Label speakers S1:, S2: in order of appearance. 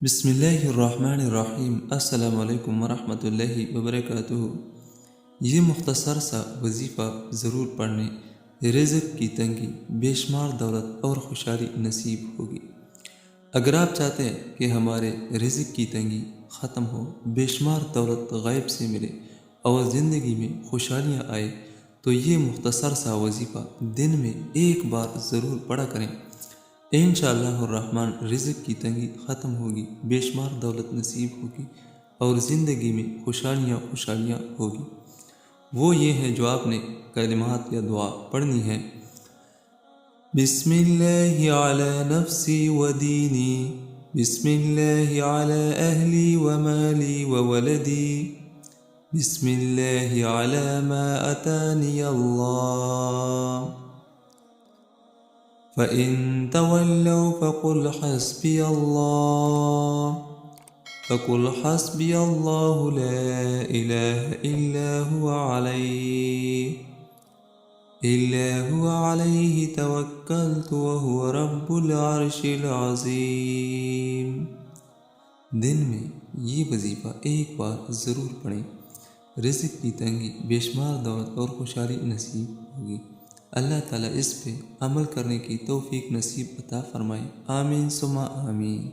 S1: بسم اللہ الرحمن الرحیم۔ السلام علیکم ورحمۃ اللہ وبرکاتہ۔ یہ مختصر سا وظیفہ ضرور پڑھنے، رزق کی تنگی، بے شمار دولت اور خوشحالی نصیب ہوگی۔ اگر آپ چاہتے ہیں کہ ہمارے رزق کی تنگی ختم ہو، بے شمار دولت غیب سے ملے اور زندگی میں خوشحالیاں آئے، تو یہ مختصر سا وظیفہ دن میں ایک بار ضرور پڑھا کریں۔ انشاءاللہ الرحمن رزق کی تنگی ختم ہوگی، بے شمار دولت نصیب ہوگی اور زندگی میں خوشحالیاں ہوگی۔ وہ یہ ہیں جو آپ نے کلمات یا دعا پڑھنی ہے۔ بسم اللہ علی نفسی و دینی، بسم اللہ علی اہلی و مالی و ولدی، بسم اللہ علی ما اتانی اللہ، فَإِن تَوَلَّوْا فَقُلْ حَسْبِيَ اللَّهُ لَا إِلَٰهَ إِلَّا هُوَ عَلَيْهِ تَوَكَّلْتُ وَهُوَ رَبُّ الْعَرْشِ الْعَظِيمِ۔ دن میں یہ وظیفہ ایک بار ضرور پڑھیں، رزق کی تنگی، بے شمار دولت اور خوشحالی نصیب ہوگی۔ اللہ تعالیٰ اس پہ عمل کرنے کی توفیق نصیب عطا فرمائے، آمین ثم آمین۔